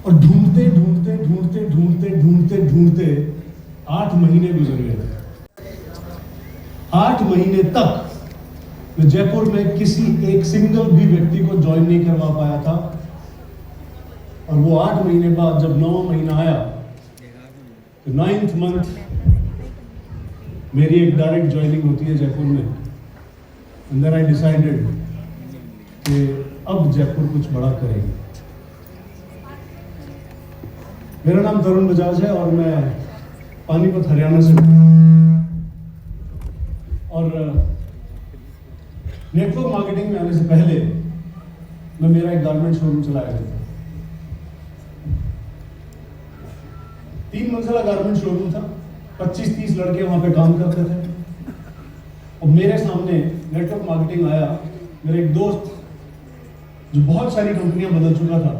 और ढूंढते ढूंढते ढूंढते ढूंढते ढूंढते ढूंढते 8 महीने गुजर गए थे। 8 महीने तक मैं जयपुर में किसी एक सिंगल भी व्यक्ति को ज्वाइन नहीं करवा पाया था। और वो 8 महीने बाद जब 9वां महीना आया तो 9th मंथ मेरी एक डायरेक्ट ज्वाइनिंग होती है जयपुर में। एंड देन आई डिसाइडेड कि अब जयपुर कुछ बड़ा करेंगे। मेरा नाम तरुण बजाज है और मैं पानीपत हरियाणा से हूँ। और नेटवर्क मार्केटिंग में आने से पहले मैं मेरा एक गारमेंट शोरूम चलाया करता था। 3 मंजिला गारमेंट शोरूम था। 25-30 लड़के वहां पे काम करते थे। और मेरे सामने नेटवर्क मार्केटिंग आया। मेरे एक दोस्त जो बहुत सारी कंपनियां बदल चुका था,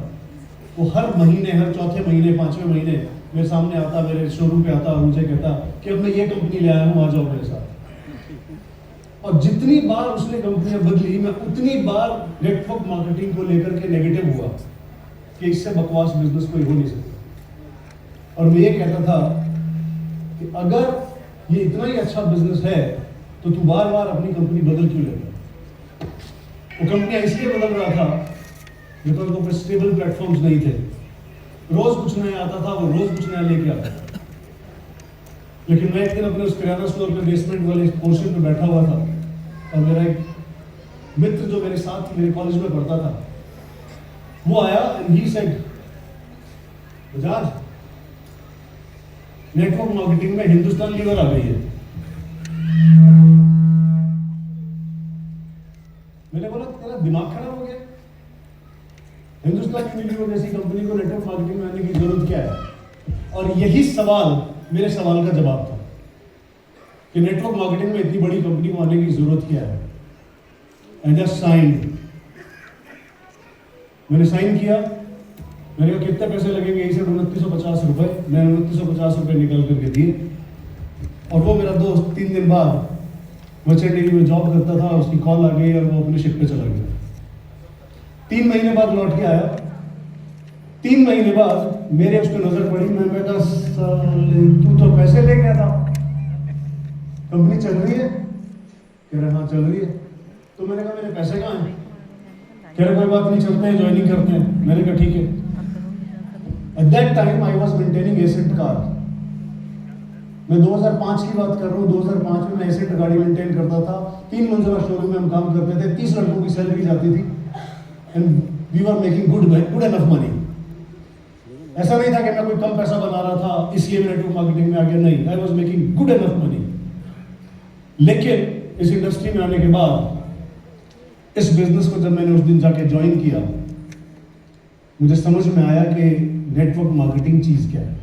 वो हर महीने, हर चौथे महीने, 5वें महीने मेरे सामने आता, मेरे शोरूम पे आता और मुझे कहता कि अब मैं ये कंपनी ले आया हूँ, आ जाओ मेरे साथ। और जितनी बार उसने कंपनियां बदली, मैं उतनी बार नेटवर्क मार्केटिंग को लेकर के नेगेटिव हुआ कि इससे बकवास बिजनेस कोई हो नहीं सकता। और मैं ये कहता था कि अगर ये इतना ही अच्छा बिजनेस है तो तू बार बार अपनी कंपनी बदल क्यों लेता? वो कंपनियां इसलिए बदल रहा था बिकॉज वो पे स्टेबल प्लेटफॉर्म्स नहीं थे। रोज कुछ नया आता था, वो रोज कुछ नया लेके आता था। लेकिन मैं एक दिन अपने उस किराना स्टोर पे बेसमेंट वाले पोर्शन पे बैठा हुआ था और मेरा एक मित्र जो मेरे साथ मेरे कॉलेज में पढ़ता था, वो आया and he said, Bajaj, network marketing में हिंदुस्तान लीवर आ गई है। मैंने बोला तेरा दिमाग खराब हो गया? हिंदुस्तान लीवर जैसी कंपनी को नेटवर्क मार्केटिंग में आने की जरूरत क्या है? और यही सवाल मेरे सवाल का जवाब था कि नेटवर्क मार्केटिंग में इतनी बड़ी कंपनी को आने की जरूरत क्या है। I just signed. मैंने साइन किया। मैंने कहा कितने पैसे लगेंगे? इसे 2950 रुपए। मैंने 2950 रुपए निकल करके दिए। और वो मेरा दोस्त 3 दिन बाद मर्चेंट नेवी में जॉब करता था, उसकी कॉल आ गई और वो अपने शिप पे चला गया। 3 महीने बाद लौट के आया। 3 महीने बाद मेरे उस पर नजर पड़ी। मैं कहा तू तो पैसे ले गया था, कंपनी चल रही है? कह रहे हाँ चल रही है। तो मैंने कहा मेरे पैसे कहाँ हैं? कह रहे कोई बात नहीं, चलते हैं, ज्वाइनिंग करते हैं। मैंने कहा ठीक है। At that time I was maintaining asset car. मैं 2005 की बात कर रहा हूँ। 2005 में मैं एसेट गाड़ी मेंटेन करता था। 3 मंजिला शोरूम में हम काम करते थे। 30 लड़कों की सैलरी जाती थी and we were making good enough money. ऐसा नहीं था कि मैं कोई कम पैसा बना रहा था इसलिए मैं नेटवर्क मार्केटिंग में आ गया, नहीं, I was making good enough money. लेकिन इस इंडस्ट्री में आने के बाद, इस बिजनेस को जब मैंने उस दिन जाके ज्वाइन किया, मुझे समझ में आया कि नेटवर्क मार्केटिंग चीज क्या है।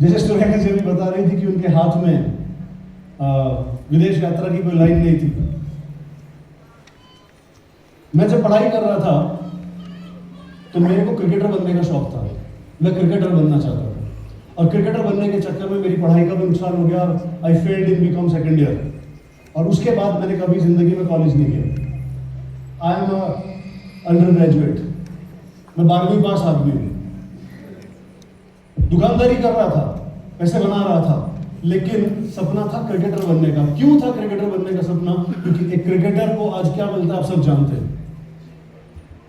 जैसे स्टूडेंट जी भी बता रही थी कि उनके हाथ में विदेश यात्रा की कोई लाइन नहीं थी। मैं जब पढ़ाई कर रहा था तो मेरे को क्रिकेटर बनने का शौक था। मैं क्रिकेटर बनना चाहता था और क्रिकेटर बनने के चक्कर में मेरी पढ़ाई का भी नुकसान हो गया। I failed in BCom second year और उसके बाद मैंने कभी जिंदगी में कॉलेज नहीं किया। I am under graduate. मैं 12वीं पास आदमी हूँ। दुकानदारी कर रहा था, पैसे बना रहा था, लेकिन सपना था क्रिकेटर बनने का। क्यों था क्रिकेटर बनने का सपना? क्योंकि एक क्रिकेटर को आज क्या मिलता है आप सब जानते हैं।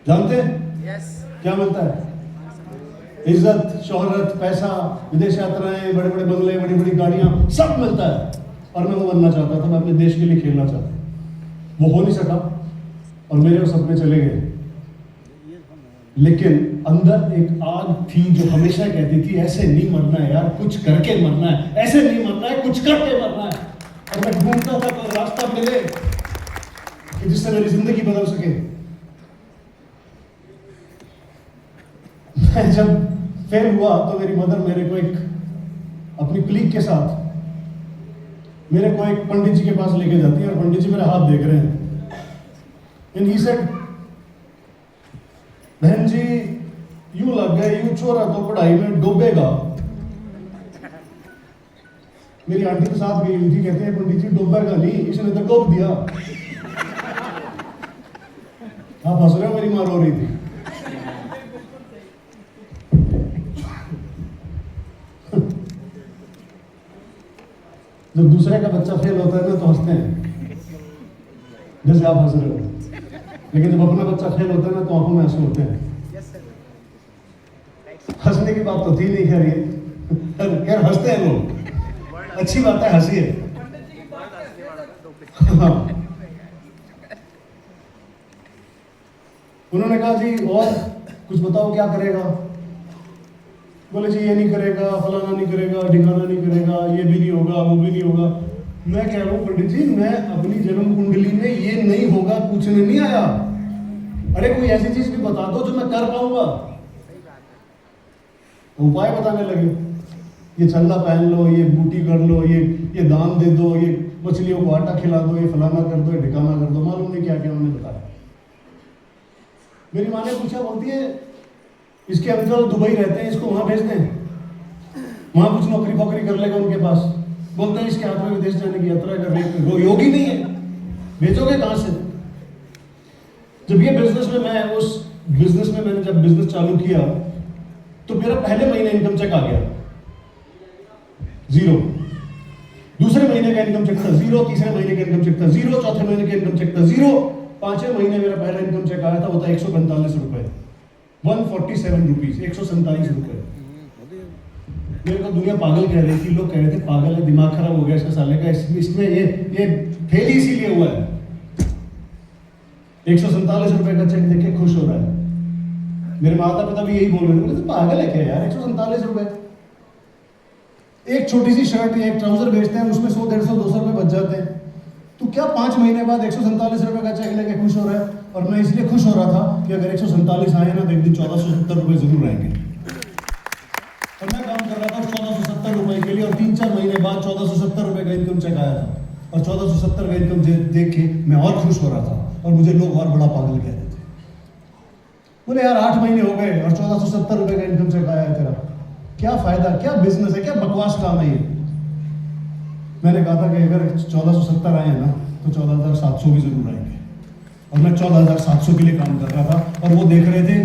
जानते हैं yes. क्या मिलता है? इज्जत, शोहरत, पैसा, विदेश यात्राएं, बड़े बड़े बंगले, बड़ी बड़ी गाड़ियां, सब मिलता है। और मैं वो बनना चाहता था। मैं अपने देश के लिए खेलना चाहता था। वो हो नहीं सका और मेरे वो सपने चले गए। लेकिन अंदर एक आग थी जो हमेशा कहती थी ऐसे नहीं मरना है यार, कुछ करके मरना है, ऐसे नहीं मरना है, कुछ करके मरना है। और मैं ढूंढता था कोई रास्ता मिले कि जिससे मेरी जिंदगी बदल सके। मैं जब फेल हुआ तो मेरी मदर मेरे को एक अपनी क्लीग के साथ मेरे को एक पंडित जी के पास लेके जाती है और पंडित जी मेरा हाथ देख रहे हैं। एंड ही सेड, बहन जी यूं लग गया, यूं छोरा तो पढ़ाई में डूबेगा। मेरी आंटी के साथ गई थी, कहते हैं पंडित जी डूबेगा नहीं, इसने तो डूब दिया। आप हंस रहे हो? मेरी माँ रो रही थी। जब दूसरे का बच्चा फेल होता है ना तो हंसते हैं, जैसे आप हंस रहे हो, लेकिन जब अपना बच्चा फेल होता है ना तो आंखों में आंसू होते हैं। हंसने की बात तो थी नहीं, खैर ये यार हंसते हैं लोग, अच्छी बात है, हंसिए। हाँ। उन्होंने कहा जी और कुछ बताओ क्या करेगा। बोले जी ये नहीं करेगा, फलाना नहीं करेगा, ढिकाना नहीं करेगा, ये भी नहीं होगा, वो भी नहीं होगा। मैं कह रहा हूँ पंडित जी, मैं अपनी जन्म कुंडली में ये नहीं होगा पूछने नहीं आया। अरे कोई ऐसी चीज भी बता दो जो मैं कर पाऊंगा। उपाय बताने लगे, ये छल्ला पहन लो, ये बूटी कर लो, ये दान दे दो, ये मछलियों को आटा खिला दो, ये फलाना कर दो, ये ढिकाना कर दो, मालूम नहीं क्या क्या उन्होंने बताया। मेरी माँ ने पूछा, बोलती है इसके अंकल दुबई रहते हैं, इसको वहां भेज दें, वहां कुछ नौकरी वोकरी कर लेगा उनके पास। बोलते हैं इसके हाथ में विदेश जाने की यात्रा कर रहे, वो योगी नहीं है, भेजोगे कहां से। जब ये बिजनेस में मैं उस बिजनेस में मैंने जब बिजनेस चालू किया तो मेरा पहले महीने इनकम चेक आ गया 0, दूसरे महीने का इनकम चेक था 0, तीसरे महीने का इनकम चेक था 0, चौथे महीने का इनकम चेक था 0, पांचवें महीने मेरा पहला इनकम चेक आया था, वो था 145 रुपए, 147 रुपीज, 147 रुपए। मेरे को दुनिया पागल कह रही थी, लोग कह रहे थे पागल है, दिमाग खराब हो गया इसका साले का, इसमें ये फेल ही इसीलिए हुआ है। 147 रुपए का चेक देख के खुश हो रहा है। मेरे माता पिता भी यही बोल रहे थे, तो पागल है क्या यार, 147 रुपए। एक छोटी सी शर्ट या एक ट्राउजर बेचते हैं, उसमें 100, 150, 200 रुपए बच जाते हैं। तो क्या 5 महीने बाद 147 रुपए का चेक लेके खुश हो रहा है। और मैं इसलिए खुश हो रहा था कि अगर 147 आए ना तो एक दिन 1470 रुपए जरूर आएंगे। और मैं काम कर रहा था 1470 रुपए के लिए, और 3-4 महीने बाद 1470 रुपए का इनकम चेक आया था। और 1470 का इनकम देख के मैं और खुश हो रहा था, और मुझे लोग और बड़ा पागल कह रहे थे। बोले यार 8 महीने हो गए और 1470 रुपए का इनकम चेक आया है तेरा, क्या फायदा, क्या बिजनेस है, क्या बकवास काम है ये। मैंने कहा था कि अगर 1470 आए हैं ना तो 14,700 भी जरूर आएंगे। और मैं 14,700 के लिए काम कर रहा था, और वो देख रहे थे,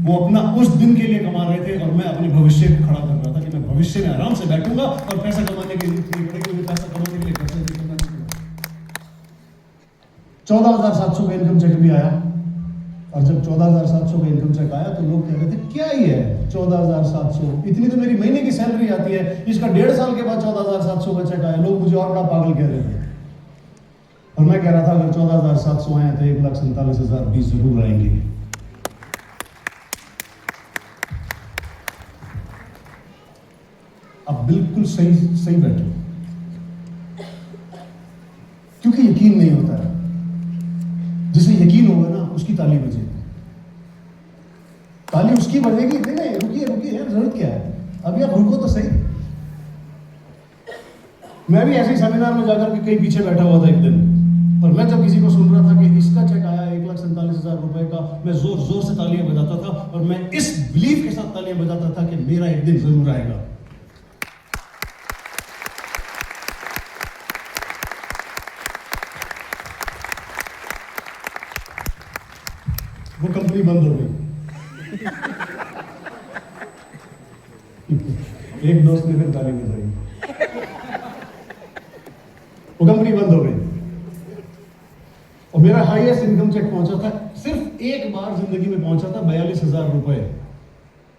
वो अपना उस दिन के लिए कमा रहे थे, और मैं अपने भविष्य को खड़ा कर रहा था कि मैं भविष्य में आराम से बैठूंगा और पैसा कमाने के लिए पैसा कमाने के लिए पैसा करना चाहिए। 14,700 का इनकम चेक भी आया। और जब 14,700 का इनकम चेक आया तो लोग कह रहे थे क्या ही है 14,700, इतनी तो मेरी महीने की सैलरी आती है, इसका 1.5 साल के बाद 14,700 का चेक आया। लोग मुझे और बड़ा पागल कह रहे थे, और मैं कह रहा था अगर 14,700 आए तो 1,47,000 भी जरूर आएंगे। अब बिल्कुल सही बैठो, क्योंकि यकीन नहीं होता है। जिसे यकीन होगा ना उसकी ताली बजेगी, ताली उसकी बजेगी। नहीं रुकिए यार, जरूरत क्या है, अभी आप रुको तो सही। मैं भी ऐसे सेमिनार में जाकर के कहीं पीछे बैठा हुआ था एक दिन, और मैं जब किसी को सुन रहा था कि इसका चेक आया 1,47,000 रुपए का, मैं जोर जोर से तालियां बजाता था, और मैं इस बिलीफ के साथ तालियां बजाता था कि मेरा एक दिन जरूर आएगा। वो कंपनी बंद हो गई। एक दोस्त ने फिर ताली बजाई, वो कंपनी बंद हो गई, और मेरा हाईएस्ट इनकम चेक पहुंचा था, सिर्फ एक बार जिंदगी में पहुंचा था 42,000 रुपए।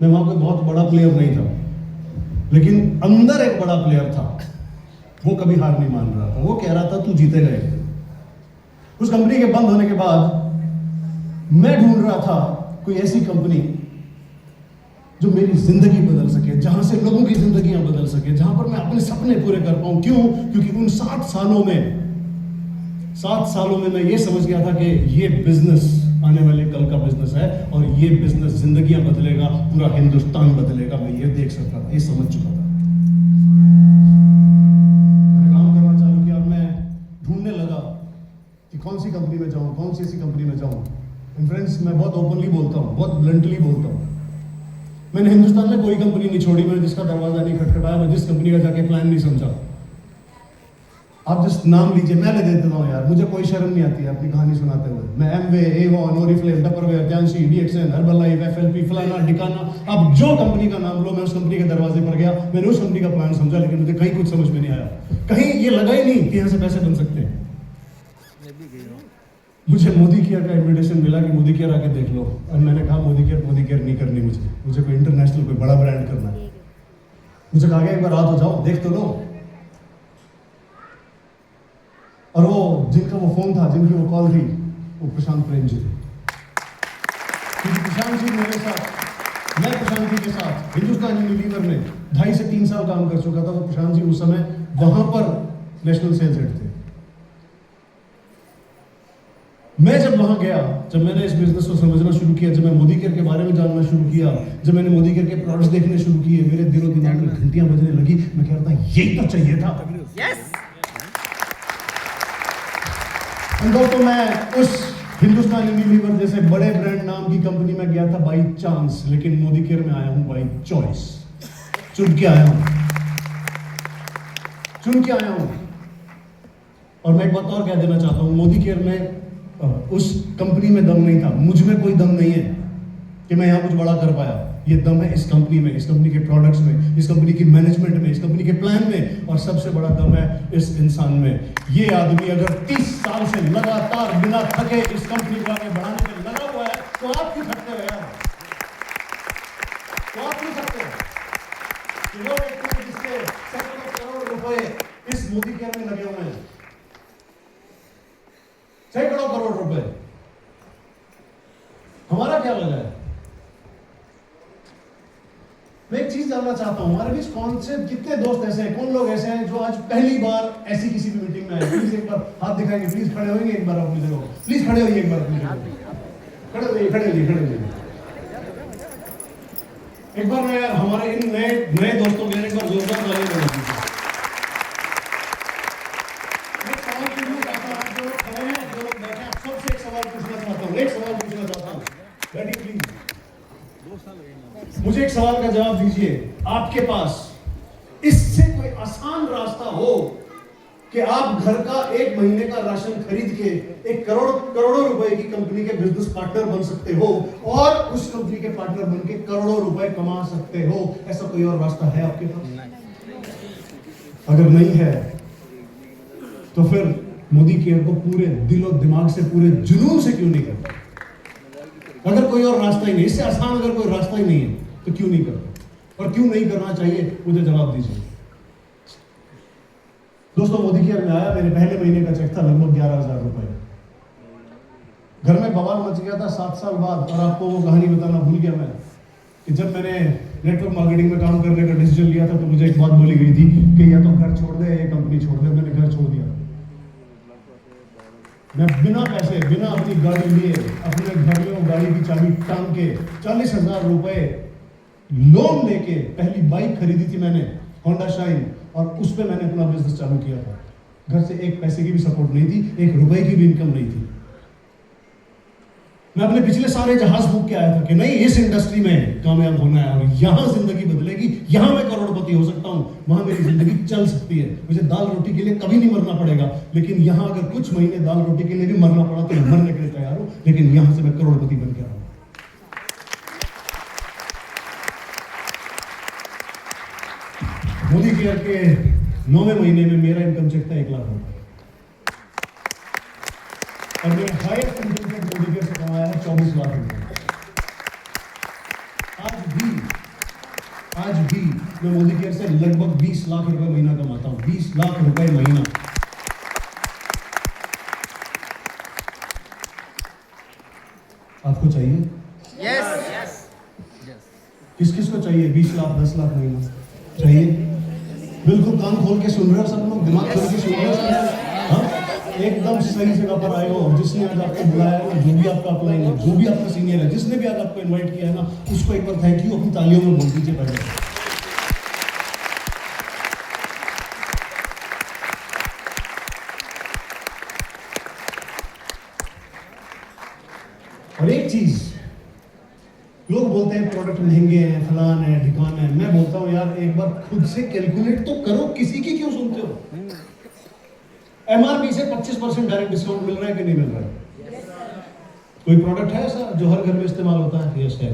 मैं वहां कोई बहुत बड़ा प्लेयर नहीं था, लेकिन अंदर एक बड़ा प्लेयर था, वो कभी हार नहीं मान रहा था। वो कह रहा था तू जीतेगा एक दिन। उस कंपनी के बंद होने के बाद मैं ढूंढ रहा था कोई ऐसी कंपनी जो मेरी जिंदगी बदल सके, जहां से लोगों की जिंदगियां बदल सके, जहां पर मैं अपने सपने पूरे कर पाऊं। क्यों? क्योंकि उन 7 सालों में मैं ये समझ गया था कि ये बिजनेस आने वाले कल का बिजनेस है, और ये बिजनेस जिंदगियां बदलेगा, पूरा हिंदुस्तान बदलेगा। मैं ये देख सकता था, ये समझ चुका था। मैंने काम करना चालू किया, और मैं ढूंढने लगा कि कौन सी कंपनी में जाऊं, कौन सी ऐसी कंपनी में जाऊं। फ्रेंड्स, मैं बहुत ओपनली बोलता हूँ, बहुत ब्लंटली बोलता हूँ, मैंने हिंदुस्तान में कोई कंपनी नहीं छोड़ी, मैंने जिसका दरवाजा नहीं खटखटाया, मैं जिस कंपनी का जाके प्लान नहीं समझा। आप जिस नाम लीजिए, मैं ले देता हूँ यार, मुझे कोई शर्म नहीं आती है अपनी कहानी सुनाते हुए। मैं Amway, Avon, Oriflame, Tupperware, Tianshi, DXN, Herbalife, FLP, फलाना ढिकाना, अब जो कंपनी का नाम लो, मैं उस कंपनी के दरवाजे पर गया, मैंने उस कंपनी का प्लान समझा, लेकिन मुझे कहीं कुछ समझ में नहीं आया। कहीं ये लगा ही नहीं कि यहाँ से पैसे बन सकते हैं। मुझे मोदी केयर का इन्विटेशन मिला कि मोदी केयर आके देख लो, और मैंने कहा मोदी केयर नहीं करनी, मुझे कोई इंटरनेशनल कोई बड़ा ब्रांड करना है। मुझे कहा गया एक बार आ तो जाओ, देख तो लो। और वो जिनका वो फोन था, जिनकी वो कॉल थी, वो प्रशांत प्रेम जी थे। क्योंकि प्रशांत जी मेरे साथ, मैं प्रशांत जी के साथ हिंदुस्तान यूनिलीवर में 2.5 से 3 साल काम कर चुका था। वो प्रशांत जी उस समय वहां पर नेशनल सेल्स हेड थे। मैं जब वहां गया, जब मैंने इस बिजनेस को समझना शुरू किया, जब मैं मोदी केयर के बारे में जानना शुरू किया, जब मैंने मोदी केयर के प्रोडक्ट्स देखने शुरू किए, मेरे दिलो दिमाग में घंटियां बजने लगी। मैं कह रहा था यही तो चाहिए था। यस। अंदर तो मैं उस हिंदुस्तान यूनिलीवर जैसे बड़े ब्रांड नाम की कंपनी में गया था बाई चांस, लेकिन मोदी केयर में आया हूं बाई चॉइस। चुन के आया हूं। और मैं एक बात और कह देना चाहता हूं, मोदी केयर में उस कंपनी में दम नहीं था, मुझ में कोई दम नहीं है कि मैं यहां कुछ बड़ा कर पाया। ये दम है इस कंपनी में, इस कंपनी के प्रोडक्ट्स में, इस कंपनी की मैनेजमेंट में, इस कंपनी के प्लान में, और सबसे बड़ा दम है इस इंसान में। ये आदमी अगर 30 साल से लगातार बिना थके इस कंपनी को आगे बढ़ाने में लगा हुआ है, तो आप क्यों थकते हो यार? तो आप क्यों थकते हो? वो व्यक्ति जिसके सैकड़ों करोड़ रुपए इस मोदी केयर में लगे हुए हैं, सैकड़ों करोड़ रुपए, हमारा क्या लगा है? मैं एक चीज जानना चाहता हूं, हमारे बीच कौन से, कितने दोस्त ऐसे हैं, कौन लोग ऐसे हैं जो आज पहली बार ऐसी किसी भी मीटिंग में आए? प्लीज एक बार हाथ दिखाएंगे, प्लीज खड़े होंगे एक बार अपनी जगह, प्लीज खड़े होइए एक बार अपनी जगह, खड़े होइए। एक बार मैं हमारे इन नए दोस्तों के लिए एक बार जोरदार ताली बजाइए। एक सवाल पूछना चाहता हूं, बैठिए प्लीज। मुझे एक सवाल का जवाब दीजिए, आपके पास इससे कोई आसान रास्ता हो कि आप घर का 1 महीने का राशन खरीद के एक करोड़ों रुपए की कंपनी के बिजनेस पार्टनर बन सकते हो, और उस कंपनी के पार्टनर बन के करोड़ों रुपए कमा सकते हो? ऐसा कोई और रास्ता है आपके पास? अगर नहीं है तो फिर मोदी केयर को पूरे दिलो दिमाग से, पूरे जुनून से क्यों नहीं करते? अगर कोई और रास्ता ही नहीं, इससे आसान अगर कोई रास्ता ही नहीं है, तो क्यों नहीं करते? और क्यों नहीं करना चाहिए, मुझे जवाब दीजिए। दोस्तों, मोदी केयर में आया, मेरे पहले महीने का चेक था लगभग 11,000 रुपए। घर में बवाल मच गया था 7 साल बाद। और आपको वो कहानी बताना भूल गया मैं, कि जब मैंने नेटवर्क मार्केटिंग में काम करने का डिसीजन लिया था, तो मुझे एक बात बोली गई थी कि या तो घर छोड़ दे, ये कंपनी छोड़ दे। मैंने घर छोड़ दिया। मैं बिना पैसे, बिना अपनी गाड़ी लिए, अपने घर में वो गाड़ी की चाबी टांग के 40,000 रुपए लोन लेके पहली बाइक खरीदी थी मैंने, होंडा शाइन, और उस पर मैंने अपना बिजनेस चालू किया था। घर से एक पैसे की भी सपोर्ट नहीं थी, 1 रुपए की भी इनकम नहीं थी। मैं अपने पिछले सारे जहाज फूंक के आया था कि नहीं, इस इंडस्ट्री में कामयाब होना है और यहां जिंदगी बदलेगी, यहां मैं करोड़पति हो सकता हूं, वहां मेरी जिंदगी चल सकती है, मुझे दाल रोटी के लिए कभी नहीं मरना पड़ेगा। लेकिन यहां अगर कुछ महीने दाल रोटी के लिए भी मरना पड़ा तो मैं मरने के लिए तैयार हूं, लेकिन यहां से मैं करोड़पति बन के आऊं। मोदी केयर के 9वें महीने में मेरा इनकम चेक था 1 लाख रुपए, और मैंने highest income check Modi care से कमाया है 24 लाख रुपए। आज भी मैं मोदी केयर से लगभग 20 लाख रुपए महीना कमाता हूं। 20 लाख रुपए महीना। आपको चाहिए? यस। किस किस को चाहिए? 20 लाख, 10 लाख महीना चाहिए? बिल्कुल कान खोल के सुन रहे हो सब लोग, दिमाग खोल के सुन रहे हो? हाँ, एकदम सही जगह पर आए हो। जिसने आज आपको बुलाया है, जो भी आपका अपलाइन है, जो भी आपका सीनियर है, जिसने भी आज आपको इनवाइट किया है ना, उसको एक बार थैंक यू अपनी तालियों में बोल दीजिए पहले। और एक चीज, लोग बोलते हैं प्रोडक्ट महंगे हैं, फलान है, ढिकान है। मैं बोलता हूं यार, एक बार खुद से कैलकुलेट तो करो, किसी की क्यों सुनते हो? MRP से 25% डायरेक्ट डिस्काउंट मिल रहा है कि नहीं मिल रहा है? कोई प्रोडक्ट है ऐसा जो हर घर में इस्तेमाल होता है? यस है।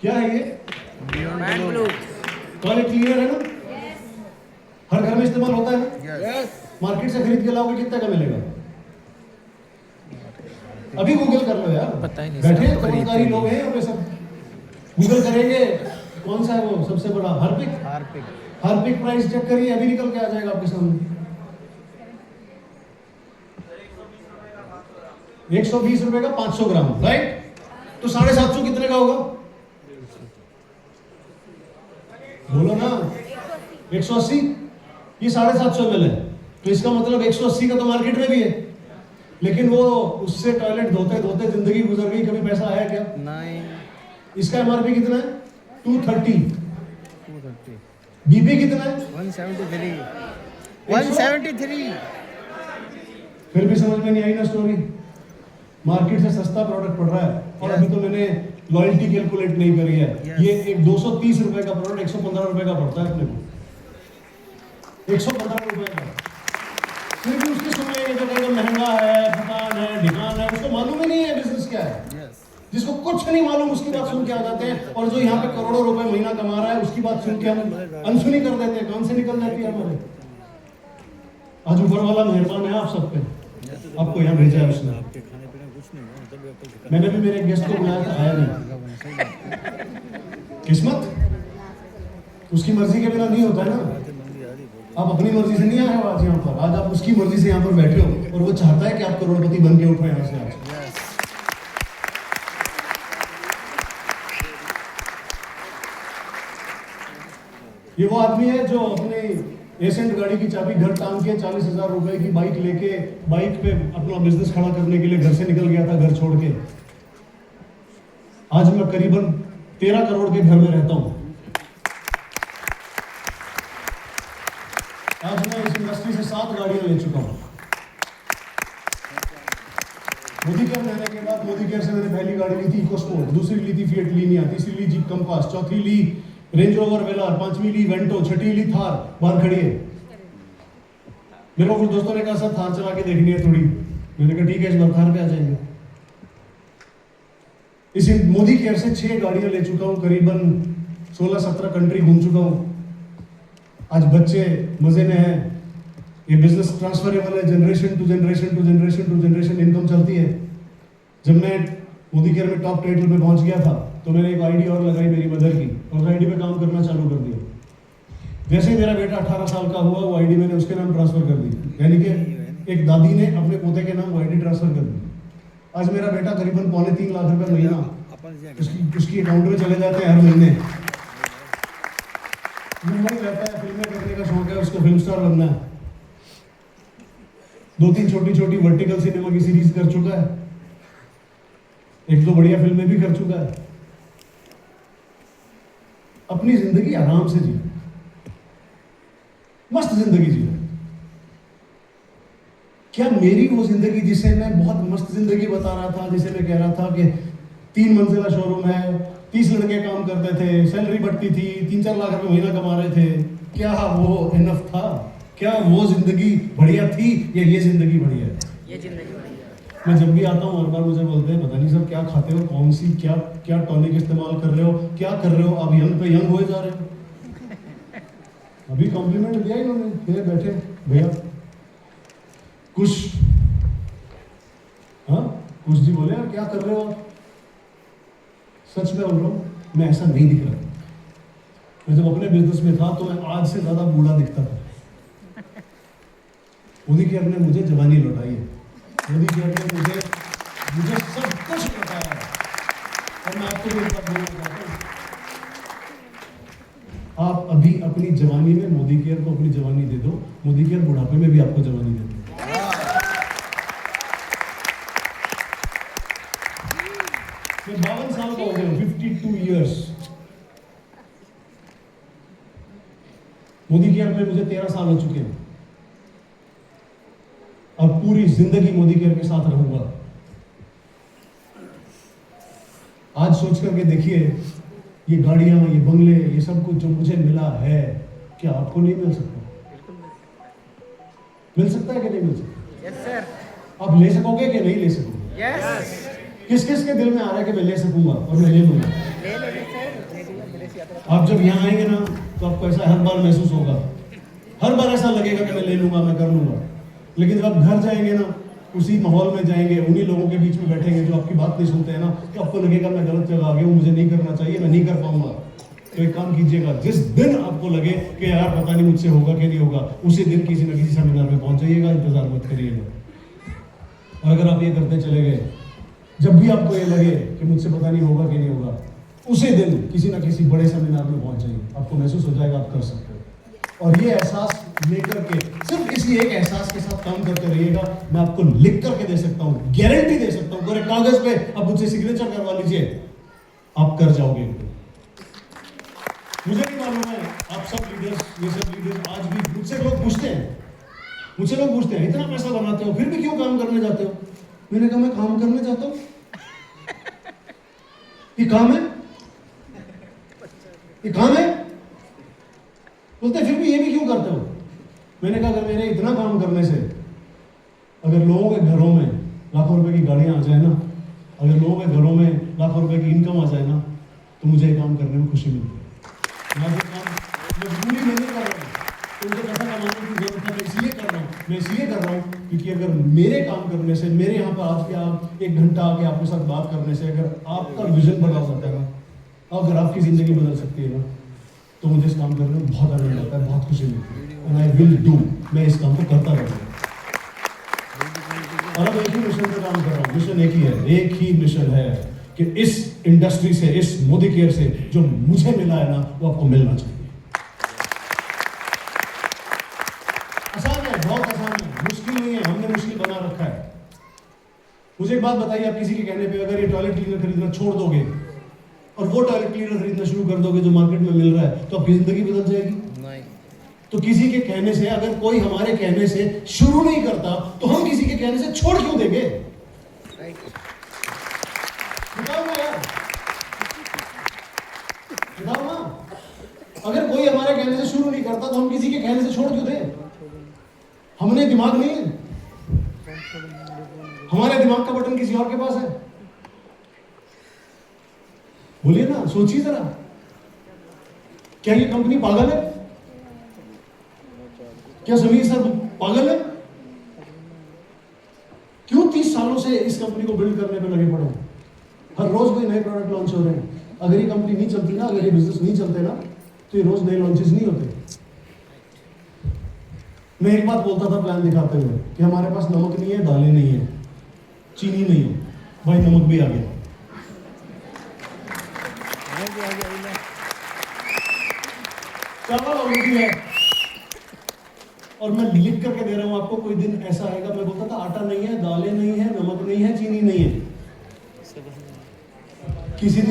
क्या है ये? टॉयलेट क्लीनर है ना? हर घर में इस्तेमाल होता है ना? मार्केट से खरीद के लाओगे कितने का मिलेगा? अभी गूगल कर लो यार, बैठे कर्मचारी लोग हैं और सब गूगल करेंगे कौन सा है वो सबसे बड़ा? हार्पिक प्राइस चेक करिए, अभी निकल के आ जाएगा आपके सामने। 120 रुपए का 500 ग्राम, राइट? तो 750 कितने का होगा? बोलो ना। 180। ये 750 ml है, तो इसका मतलब 180 का तो मार्केट में भी है, लेकिन वो उससे टॉयलेट धोते धोते जिंदगी गुजर गई, कभी पैसा आया क्या? नहीं। इसका एमआरपी कितना है? 230। बीपी कितना है? 173। फिर भी समझ में नहीं आई ना स्टोरी। मार्केट से सस्ता प्रोडक्ट पड़ रहा है और अभी तो मैंने लॉयल्टी कैलकुलेट नहीं करी है। ये एक 230 रुपए का प्रोडक्ट 115 रुपए का पड़ता है अपने को, 115 रुपए का। फिर भी उसके सुनने जो महंगा है, दुकान है, ढिकान है, उसको मालूम ही नहीं है बिजनेस क्या है। जिसको कुछ नहीं मालूम उसकी बात सुन के आ जाते हैं, और जो यहाँ पे करोड़ों रुपए महीना कमा रहा है उसकी बात सुन के हम अनसुनी कर देते हैं, कान से निकल जाती है हमारे। आज ऊपर वाला मेहरबान है आप सब पे, आपको यहाँ भेजा है उसने। मैंने भी मेरे गेस्ट को बुलाया था, आया नहीं। किस्मत उसकी मर्जी के बिना नहीं होता है ना। आप अपनी मर्जी से नहीं आए हो आज यहाँ पर, आज आप उसकी मर्जी से यहाँ पर बैठे हो, और वो चाहता है कि आप करोड़पति बन के उठो यहाँ से आज। ये वो आदमी है जो अपने एसेंट गाड़ी की चाबी घर टांग के 40,000 रुपए की बाइक लेके बाइक पे अपना बिजनेस खड़ा करने के लिए घर से निकल गया था, घर छोड़ के। आज मैं करीबन 13 करोड़ के घर में रहता हूं। आज मैं इस इंडस्ट्री से 7 गाड़ियां ले चुका हूं। मोदी केयर लेने के बाद मोदी केयर से मैंने पहली गाड़ी ली थी इकोस्पोर्ट, दूसरी ली थी फिएट लीनिया, तीसरी ली जीप कंपास, चौथी ली रेंज रोवर वेलार, 5वीं ली वेंटो, 6ठी ली थार। बाहर खड़ी है। मेरे को कुछ दोस्तों ने कहा सर थार चला के देखनी है थोड़ी। मैंने कहा ठीक है, इस बार थार पे आ जाएंगे। इस मोदी केयर से 6 गाड़ियां ले चुका हूं, करीबन 16-17 कंट्री घूम चुका हूं। आज बच्चे मजे में हैं। ये बिजनेस ट्रांसफरेबल है, generation to generation to generation to generation income चलती है। जब मैं मोदी केयर में टॉप टाइटल में पहुंच गया था तो मैंने एक आईडी और लगाई मेरी मदर की, और आईडी पे काम करना चालू कर दिया। जैसे ही मेरा बेटा 18 साल का हुआ, वो आईडी मैंने उसके नाम ट्रांसफर कर दी, यानी कि एक दादी ने अपने पोते के नाम वो आईडी ट्रांसफर कर दी। आज मेरा बेटा करीबन 2.25 लाख रुपए महीना उसकी अकाउंट में चले जाते हैं हर महीने। मुंबई रहता है, फिल्में करने का शौक है उसको, फिल्म स्टार बनना है। 2-3 छोटी छोटी वर्टिकल सिनेमा की सीरीज कर चुका है, 1-2 बढ़िया फिल्में भी कर चुका है। अपनी जिंदगी आराम से जी, मस्त जिंदगी जी। क्या मेरी वो जिंदगी जिसे मैं बहुत मस्त जिंदगी बता रहा था, जिसे मैं कह रहा था कि 3 मंजिला शोरूम है, 30 लड़के काम करते थे, सैलरी बढ़ती थी, 3-4 लाख रुपए महीना कमा रहे थे, क्या वो इनफ था? क्या वो जिंदगी बढ़िया थी या ये जिंदगी बढ़िया है? ये जिंदगी बढ़िया। मैं जब भी आता हूँ हर बार मुझे बोलते हैं पता नहीं सर क्या खाते हो, कौन सी क्या टॉनिक इस्तेमाल कर रहे हो, क्या कर रहे हो, आप यंग पे यंग हुए जा रहे हो। अभी कॉम्प्लीमेंट दिया इन्होंने, फिर बैठे भैया कुछ जी बोले यार क्या कर रहे हो आप? सच में बोल रहा हूँ, मैं ऐसा नहीं दिख रहा। मैं जब अपने बिजनेस में था तो मैं आज से ज्यादा बूढ़ा दिखता था। मोदी केयर ने मुझे जवानी लौटाई है, मोदी केयर ने मुझे सब कुछ लौटाया है। और मैं आपको भी एक बात बोलना चाहता हूँ, आप अभी अपनी जवानी में मोदी केयर को अपनी जवानी दे दो, मोदी केयर बुढ़ापे में भी आपको जवानी दे दो। मैं 52 साल का हो गया, 52 इयर्स। मोदी केयर में मुझे 13 साल हो चुके हैं। अब पूरी जिंदगी मोदी केयर के साथ रहूंगा। आज सोच करके देखिए, ये गाड़ियां, ये बंगले, ये सब कुछ जो मुझे मिला है, क्या आपको नहीं मिल सकता? मिल सकता है कि नहीं मिल सकता? यस सर, आप ले सकोगे कि नहीं ले सकोगे? यस, किस किस के दिल में आ रहा है कि मैं ले सकूंगा और मैं ले लूंगा? ले ले ले सर। आप जब यहाँ आएंगे ना तो आपको ऐसा हर बार महसूस होगा, हर बार ऐसा लगेगा कि मैं ले लूंगा, मैं कर लूंगा। लेकिन जब आप घर जाएंगे ना, उसी माहौल में जाएंगे, उन्हीं लोगों के बीच में बैठेंगे जो आपकी बात नहीं सुनते हैं ना, तो आपको लगेगा मैं गलत जगह आ गया हूँ, मुझे नहीं करना चाहिए, मैं नहीं कर पाऊंगा। तो एक काम कीजिएगा, जिस दिन आपको लगे कि यार पता नहीं मुझसे होगा कि नहीं होगा, उसी दिन किसी न किसी सेमिनार में पहुंच जाइएगा, इंतजार मत करिएगा। और अगर आप ये करते चले गए, जब भी आपको ये लगे कि मुझसे पता नहीं होगा कि नहीं होगा, उसी दिन किसी ना किसी बड़े सेमिनार में पहुंच जाइए, आपको महसूस हो जाएगा आप कर सकते हो। और ये एहसास लेकर के, सिर्फ इसी एक एहसास के साथ काम करते रहिएगा। मैं आपको लिख करके दे सकता हूँ, गारंटी दे सकता हूँ, पूरे कागज पे आप मुझसे सिग्नेचर करवा लीजिए, आप कर जाओगे। मुझे नहीं मालूम है, आप सब लीडर्स, ये सब लीडर्स आज भी मुझसे लोग पूछते हैं, इतना पैसा बनाते हो फिर भी क्यों काम करने जाते हो? मैंने कहा मैं काम करने जाता हूँ, ये काम है, ये काम है। बोलते फिर भी ये भी क्यों करते हो? मैंने कहा अगर मेरे इतना काम करने से अगर लोगों के घरों में लाखों रुपए की गाड़ियां आ जाए ना, अगर लोगों के घरों में लाखों रुपए की इनकम आ जाए ना, तो मुझे ये काम करने में खुशी मिलती है। मैं ये काम मजबूरी में नहीं कर रहा हूँ, तो मुझे पैसा कमाने की जरूरत है, मैं इसलिए कर रहा हूँ क्योंकि अगर मेरे काम करने से, मेरे यहाँ पर आज के आप 1 घंटा आके आपके साथ बात करने से अगर आपका विजन बदल सकता है ना, अगर आपकी जिंदगी बदल सकती है ना, तो मुझे इस काम करने में बहुत आनंद आता है, बहुत खुशी मिलती है। एंड आई विल डू, मैं इस काम को करता रहूँगा। और अब एक ही मिशन पे काम कर रहा हूँ, मिशन एक ही है, एक ही मिशन है कि इस इंडस्ट्री से, इस मोदी केयर से जो मुझे मिला है ना, वो आपको मिलना चाहिए। आसान है, बहुत आसान है, मुश्किल नहीं है, हमने मुश्किल बना रखा है। मुझे एक बात बताइए, आप किसी के कहने पे अगर ये टॉयलेट क्लीनर खरीदना छोड़ दोगे और वो टॉयलेट क्लीनर खरीदना शुरू कर दोगे जो मार्केट में मिल रहा है, तो आपकी जिंदगी बदल जाएगी? नहीं। तो किसी के कहने से, अगर कोई हमारे कहने से शुरू नहीं करता, तो हम किसी के कहने से छोड़ क्यों देंगे? बताओ ना यार, बताओ ना। अगर कोई हमारे कहने से शुरू नहीं करता, तो हम किसी के कहने से छोड़ क्यों दें? हमने दिमाग नहीं है, हमारे दिमाग का बटन किसी और के पास है। बोलिए ना, सोचिए जरा, क्या ये कंपनी पागल है? क्या समीर सर पागल है? क्यों 30 सालों से इस कंपनी को बिल्ड करने पे लगे पड़े हैं? हर रोज कोई नए प्रोडक्ट लॉन्च हो रहे हैं। अगर ये कंपनी नहीं चलती ना, अगर ये बिजनेस नहीं चलते ना, तो ये रोज नए लॉन्चेस नहीं होते। मैं एक बात बोलता था प्लान दिखाते हुए कि हमारे पास नमक नहीं है, दालें नहीं है, चीनी नहीं है, भाई नमक भी आ गया। चावल ऑलरेडी है, और मैं लिख करके दे रहा हूं आपको, कोई दिन ऐसा आएगा मैं बोलता था आटा नहीं है, दालें नहीं है, नमक नहीं है, चीनी नहीं है, किसी दिन